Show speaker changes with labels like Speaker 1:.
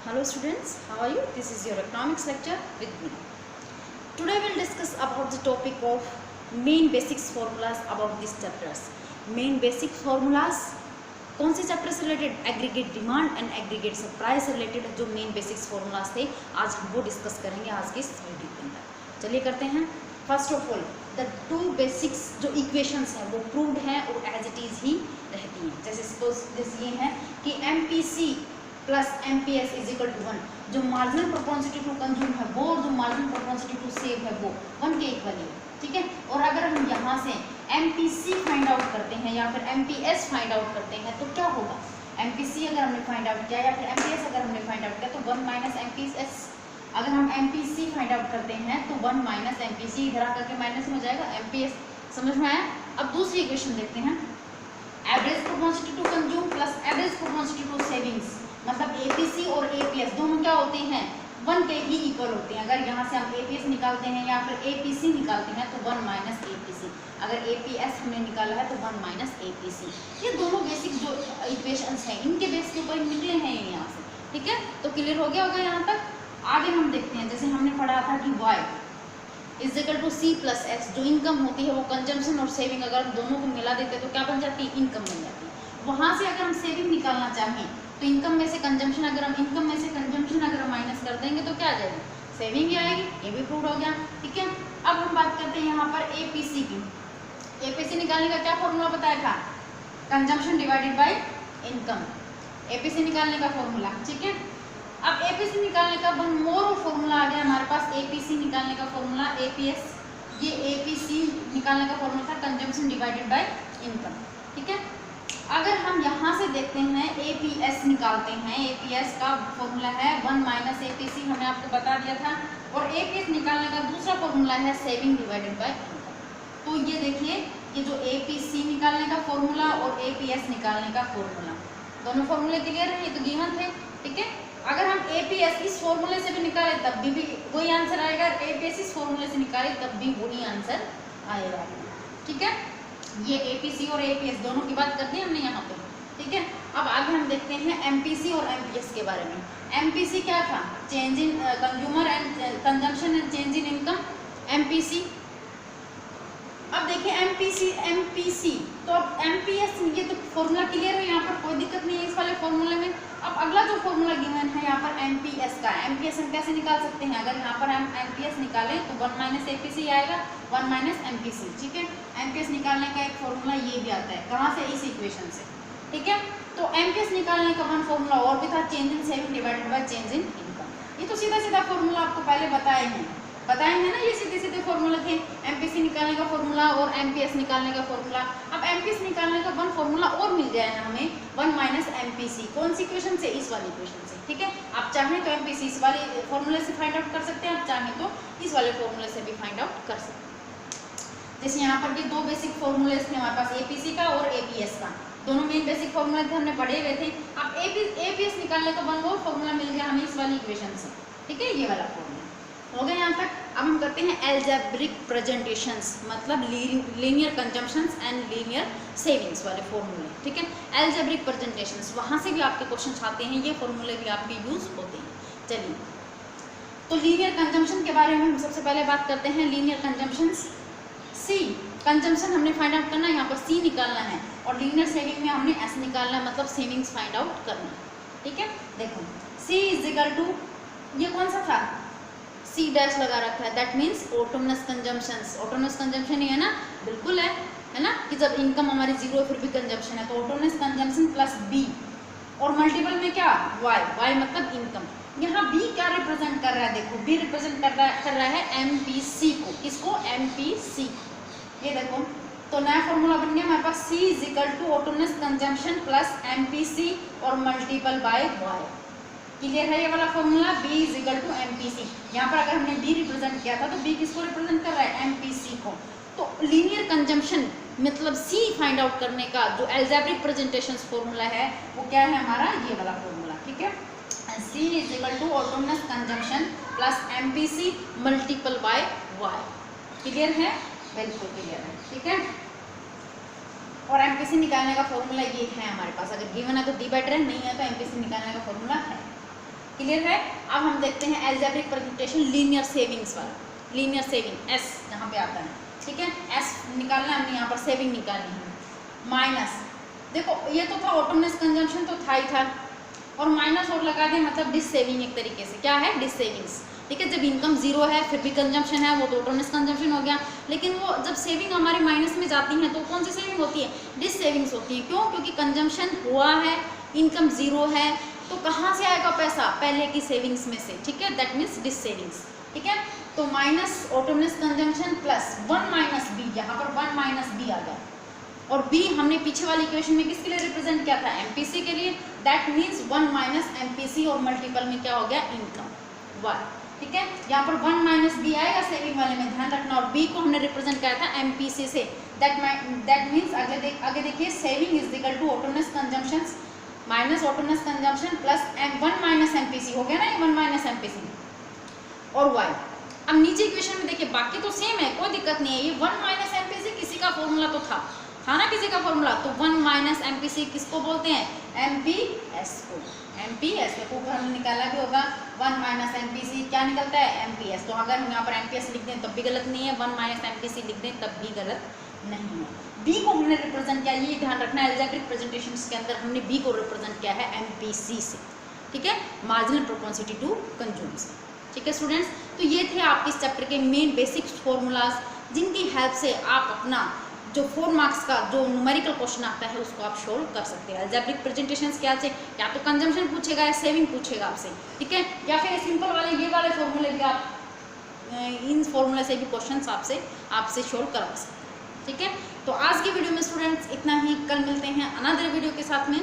Speaker 1: Hello students, how are you? This is your economics lecture with me. Today we will discuss about the topic of main basics formulas about these chapters. Main basic formulas कौन से chapter से related? Aggregate demand and aggregate supply से related जो main basics formulas थे आज हम वो discuss करेंगे आज की इस वीडियो के अंदर। चलिए करते हैं। First of all the two basics जो इक्वेशंस हैं वो प्रूव्ड हैं और एज इट इज़ ही रहती हैं। जैसे सपोज जैसे ये है कि MPC plus MPS is equal to 1, जो मार्जिनल प्रोपोर्शनलिटी टू कंज्यूम है वो और जो मार्जिनल प्रोपोर्शनलिटी टू सेव है वो 1 के इक्वल है, ठीक है। और अगर हम यहाँ से MPC फाइंड आउट करते हैं या फिर MPS फाइंड आउट करते हैं तो क्या होगा? MPC अगर हमने फाइंड आउट किया या फिर MPS अगर हमने फाइंड आउट किया तो 1 माइनस MPS। अगर हम MPC फाइंड आउट करते हैं तो 1 माइनस MPC इधर आकर के माइनस में हो जाएगा MPS। समझ में आया? अब दूसरी इक्वेशन देखते हैं। Average proportionality to consume plus average proportionality to savings, मतलब APC और APS दोनों क्या होते हैं? 1 के ही इक्वल होते हैं। अगर यहाँ से हम APS निकालते हैं या फिर APC निकालते हैं तो 1 माइनस APC, अगर APS हमने निकाला है तो 1 माइनस APC। ये दोनों बेसिक जो इक्वेशंस हैं इनके बेस के ऊपर निकले हैं ये यहाँ से, ठीक है। तो क्लियर हो गया होगा यहाँ तक। आगे हम देखते हैं, जैसे हमने पढ़ा था कि Y is equal to C plus X, जो इनकम होती है वो कंजम्पशन और सेविंग अगर हम दोनों को मिला देते हैं तो क्या बन जाती है? इनकम बन जाती है। वहाँ से अगर हम सेविंग निकालना चाहें तो इनकम में से कंजम्पशन अगर हम माइनस कर देंगे तो क्या आ जाएगी? सेविंग ही आएगी। ये भी प्रूव हो गया, ठीक है। अब हम बात करते हैं यहाँ पर APC की। APC निकालने का क्या फॉर्मूला बताया था? Consumption divided by income, APC निकालने का फॉर्मूला, ठीक है। अब APC निकालने का वन मोर फॉर्मूला आ गया हमारे पास। APC निकालने का फॉर्मूला APS, ये APC निकालने का फॉर्मूला था कंजम्पशन डिवाइडेड बाय इनकम, ठीक है। अगर हम यहाँ से देखते हैं APS निकालते हैं, APS का फॉर्मूला है 1 माइनस APC, हमने आपको बता दिया था। और APS निकालने का दूसरा फॉर्मूला है सेविंग डिवाइडेड बाय इनकम। तो ये देखिए, ये जो APC निकालने का फॉर्मूला और APS निकालने का फॉर्मूला, दोनों फॉर्मूले क्लियर हैं, ये तो गिवन थे, ठीक है। अगर हम APS इस फॉर्मूले से भी निकाले तब भी वही आंसर आएगा, APS इस फॉर्मूले से निकाले तब भी वही आंसर आएगा, ठीक है। ये APC और APS दोनों की बात करते हैं हमने यहाँ पे, ठीक है। अब आगे हम देखते हैं MPC और MPS के बारे में। MPC क्या था? Change in consumer and consumption and change in income, MPC। अब देखिए MPC तो अब MPS, ये तो फॉर्मूला क्लियर है, यहाँ पर कोई दिक्कत नहीं है इस वाले फॉर्मूले में। अब अगला जो फॉर्मूला गिवन है यहाँ पर MPS का, MPS हम कैसे निकाल सकते हैं? अगर यहाँ पर हम MPS निकालें तो 1 माइनस APC आएगा, 1 माइनस MPC, ठीक है। MPS निकालने का एक फॉर्मूला ये भी आता है, कहाँ से? इस इक्वेशन से, ठीक है। तो MPS निकालने का वन फॉर्मूला और भी था, change in saving divided by change in income. ये तो सीधा सीधा फॉर्मूला आपको पहले बताए हैं ना, ये सीधे सीधे फॉर्मूला थे, MPC निकालने का फॉर्मूला और MPS निकालने का फॉर्मूला। अब MPS निकालने का वन फॉर्मूला और मिल गया है हमें 1 माइनस MPC, कौन सी इक्वेशन से? इस वाली इक्वेशन से, ठीक है। आप चाहें तो MPC इस वाले फॉर्मूले से फाइंड आउट कर सकते हैं, आप चाहें तो इस वाले फॉर्मूले से भी फाइंड आउट कर सकते हैं। जैसे यहाँ पर ये दो बेसिक फॉर्मूले थे हमारे पास, APC का और APS का, दोनों मेन बेसिक फॉर्मूले थे, हमने पढ़े हुए थे। अब APS निकालने का वन और फॉर्मूला मिल गया हमें इस वाली इक्वेशन से, ठीक है। ये वाला फॉर्मूला हो गया यहाँ तक। अब हम करते हैं एल्जेब्रिक प्रेजेंटेशंस, मतलब linear consumptions and linear savings वाले फॉर्मूले, ठीक है। एल्जेब्रिक प्रेजेंटेशंस, वहाँ से भी आपके क्वेश्चन आते हैं, ये फॉर्मूले भी आपके यूज होते हैं। चलिए, तो लीनियर कंजम्पशन के बारे में हम सबसे पहले बात करते हैं। लीनियर कंजम्पशंस, C कंजम्पशन हमने फाइंड आउट करना है, यहाँ पर C निकालना है, और लीनियर सेविंग में हमने S निकालना है, मतलब सेविंग्स फाइंड आउट करना है, ठीक है। देखो C इज इक्वल टू, ये कौन सा था? C डैश लगा रखा है, that means autonomous consumptions. Autonomous consumption ही है ना? बिल्कुल है ना, कि जब इनकम हमारी जीरो है फिर भी कंजम्पशन है, तो ऑटोनमस कंजम्पशन प्लस B, और मल्टीपल में क्या? Y मतलब इनकम। यहाँ B क्या रिप्रेजेंट कर रहा है? देखो B रिप्रेजेंट कर रहा है MPC को। किसको? MPC। ये देखो, तो नया फॉर्मूला बन गया हमारे पास, C is equal to autonomous consumption plus MPC और मल्टीपल बाय Y। क्लियर है ये वाला formula? B is equal to MPC। यहाँ पर अगर हमने B रिप्रेजेंट किया था तो B किसको रिप्रेजेंट कर रहा है? MPC को। तो लीनियर कंजम्पशन मतलब C फाइंड आउट करने का जो एल्जेब्रिक प्रेजेंटेशन फॉर्मूला है वो क्या है हमारा? ये वाला फॉर्मूला, ठीक है। C is equal to autonomous consumption plus MPC multiple by Y। Clear है? बिल्कुल क्लियर है, ठीक है। और MPC निकालने का फॉर्मूला ये है हमारे पास, अगर गिवन है तो डी बाई 10, नहीं है तो MPC निकालने का फॉर्मूला है। क्लियर है। अब हम देखते हैं एल्जेब्रिक परम्यूटेशन लीनियर सेविंग्स वाला, लीनियर सेविंग एस यहाँ पे आता है, ठीक है। एस निकालना है, हमने यहाँ पर सेविंग निकालनी है। माइनस, देखो ये तो था ऑटोनस कंजम्पशन तो था ही था, और माइनस और लगा दें मतलब डिस सेविंग एक तरीके से, क्या है डिस सेविंग्स, ठीक है। जब इनकम जीरो है फिर भी कंजम्पशन है वो तो ऑटोनस कंजम्पशन हो गया, लेकिन वो जब सेविंग हमारी माइनस में जाती है तो कौन सी सेविंग होती है, डिस सेविंग्स होती है। क्यों, क्योंकि कंजम्पशन हुआ है, इनकम जीरो है, तो कहाँ से आएगा पैसा, पहले की सेविंग्स में से, ठीक है, दैट मीन्स डिस सेविंग्स, ठीक है। तो minus autonomous consumption plus 1 minus B, यहाँ पर 1 माइनस बी आ गया, और बी हमने पीछे वाली इक्वेशन में किसके लिए रिप्रेजेंट किया था, एमपीसी के लिए, दैट मीन्स 1 माइनस एमपीसी, और मल्टीपल में क्या हो गया इनकम 1, ठीक है। यहाँ पर 1 माइनस बी आएगा सेविंग वाले में, ध्यान रखना, और बी को हमने रिप्रेजेंट किया था एमपीसी से, दैट मीन्स आगे देखिए saving is equal to autonomous consumption minus autonomous consumption plus 1 minus MPC, हो गया ना, 1 माइनस एमपीसी और वाई। अब नीचे इक्वेशन में देखिए बाकी तो सेम है, कोई दिक्कत नहीं है, ये 1 माइनस एमपीसी किसी का फॉर्मूला तो था ना किसी का फॉर्मूला, तो 1 माइनस एमपीसी किसको बोलते हैं, एमपीएस को, एमपीएस को हमने निकाला भी होगा, 1 माइनस एमपीसी क्या निकलता है एमपीएस, तो अगर हम यहाँ पर एमपीएस लिख दें तब भी गलत नहीं है, 1 माइनस एमपीसी लिख दें तब भी गलत नहीं है। बी को हमने रिप्रेजेंट किया, ये ध्यान रखना, एल्जेब्रिक प्रेजेंटेशंस के अंदर हमने बी को रिप्रेजेंट किया है एमपीसी से, ठीक है, मार्जिनल प्रोपेंसिटी टू कंज्यूम से, ठीक है स्टूडेंट्स। तो ये थे आपके इस चैप्टर के मेन बेसिक फॉर्मूलाज, जिनकी हेल्प से आप अपना जो 4 मार्क्स का जो न्यूमेरिकल क्वेश्चन आता है उसको आप सोल्व कर सकते हैं। एल्जेब्रिक प्रेजेंटेशंस क्या से, या तो कंजम्पशन पूछेगा या सेविंग पूछेगा आपसे, ठीक है, या फिर सिंपल वाले ये वाले फॉर्मूले भी आप इन फॉर्मूले से भी क्वेश्चंस आपसे सोल्व करवा सकते हैं, ठीक है। तो आज की वीडियो में स्टूडेंट्स इतना ही, कल मिलते हैं अनदर वीडियो के साथ में।